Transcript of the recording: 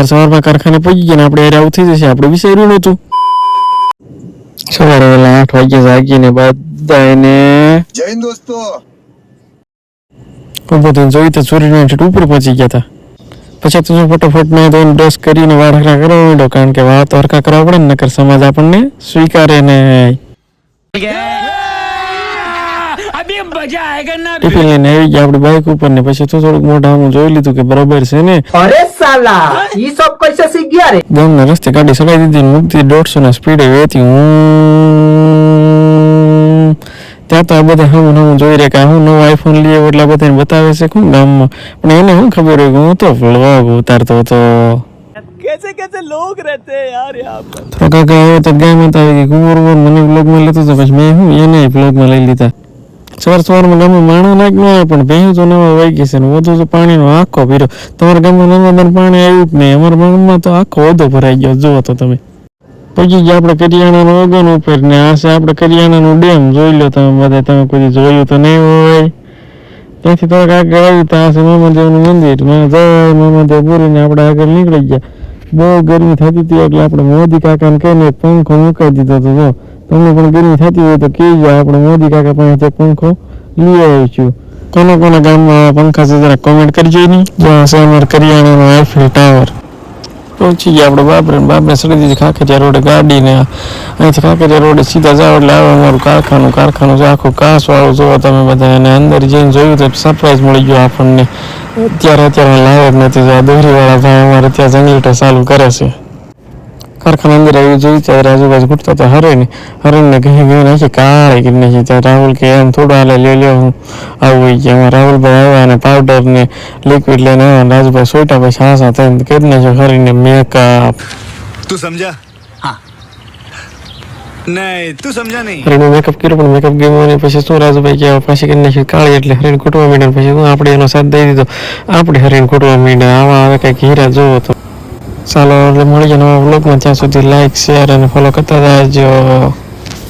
સવારમાં કારખાને પહોંચી ગયા ને આપણે યાર આવું થઈ જશે, આપણે વિચાર્યું નહોતું. સવારે વહેલા 8 વાગે જાગીને બધાને જય હિન્દ દોસ્તો બધું જોઈ તો સૂર્યનારાયણ છેટ ઉપર પહોંચી ગયા હતા. પછી તો ફટોફટ ના ધોઈને બ્રશ કરીને વાળ હરખા કરવા માંડ્યો, કારણ કે વાળ તો હરખા કરવા પડે ને, નકર સમાજ આપણને સ્વીકારે નહીં. ટિફિન લઈને આવી ગયા આપણી બાઇક ઉપર ને પછી તો થોડુંક મોઢા હું જોઈ લીધું કે બરોબર છે ને. અરે સાલા ઈ સબ કૈસે સીખ ગયા રે. ગામના રસ્તે ગાડી ચડાવી દીધી, મૂકતી 150 ના સ્પીડે વેતી. ત્યાં તો આ બધા હું જોઈ રહ્યા કે હું નવો આઈફોન લઈએ એટલે બધાને બતાવે છે કોણ ગામમાં, પણ એને શું ખબર હોય કે હું તો વ્લોગ ઉતારતો હતો. कैसे कैसे लोग रहते हैं यार यहाँ पर. થોડા કાકા આવ્યો તો ગામ હતા આવી કુંવર મને વ્લોગમાં લેતો હતો, પછી મેં હું એને વ્લોગમાં લઈ લીધા. સવારમાં ગામમાં માણસ લાગ ન આવે પણ ભેહું તો નવા વહી ગઈ છે ને વધુ તો પાણીનો આખો પીરો. તમારા ગામમાં નર્મદાનું પાણી આવ્યું જ નહીં, અમારા ગામમાં તો આખો વધુ ભરાઈ ગયો. જુઓ તો તમે પહોંચી ગયા આપણે કરિયાણાનો ઓગન ઉપર ને આ છે આપણે કરિયાણાનું ડેમ. જોઈ લો તમે બધા, તમે કોઈ જોયું તો નહીં હોય. ત્યાંથી થોડાક આગળ આવ્યું તો આ છે મામાદેવનું મંદિર. જય મામાદેવપુરી ને આપણે આગળ નીકળી ગયા. બહુ ગરમી થતી હતી એટલે આપણે મોદી કાકાને કહીને પંખો મુકાઈ દીધો હતો. જો તમને પણ ગરમી થતી હોય તો કહેજો, આપણે મોદી કાકા પાસે પંખો લઈ આવીશું. કોના કોના ગામમાં પંખા છે જરા કોમેન્ટ કરજો. નહીં જો આ છે અમારા કરિયાણાનો આઈફેલ ટાવર. પહોંચી ગયા આપણે બાપરે ચડી દીધી ખાખરિયા રોડે ગાડી ને અહીંથી ખાખરિયા રોડે સીધા જાઓ એટલે આવે અમારું કારખાનું છે આખું કાચ વાળું. જોવો તમે બધા, અને અંદર જઈને જોયું તો સરપ્રાઈઝ મળી ગયો આપણને. અત્યારે લાયક નથી, આ દોરીવાળા ભાઈ અમારે ત્યાં જંગલીટો ચાલુ કરે છે. કારખાના અંદર આવી જોયું ત્યારે આજુબાજુ ઘૂટતા હતા હરણને ઘી નાખી કાળી કરી નાખી. ત્યાં રાહુલ કે એમ થોડું હાલે લ્યો હું આવું કે એમાં રાહુલભાઈ આવ્યા અને પાવડર ને લિક્વિડ લઈને આવ્યા. રાજુભાઈ સોટા પછી હાંસા થઈને કરી નાખ્યો હરીને મેકઅપ. તું સમજા? હા નહીં તું સમજા નહીં. હરીનો મેકઅપ કર્યો પણ મેકઅપ ગયો ને પછી શું રાજુભાઈ કે પાછી કરી નાખી કાળી એટલે હરીને ખૂટવા માંડ્યા. પછી શું આપણે એનો સાથ દઈ દીધો, આપણે હરીને ખૂટવા માંડ્યા. આવા આવે કંઈક હીરા જોવો તો ચાલો એટલે મળી જાય નવા વ્લોગમાં. ત્યાં સુધી લાઈક શેર અને ફોલો કરતા રહેજો.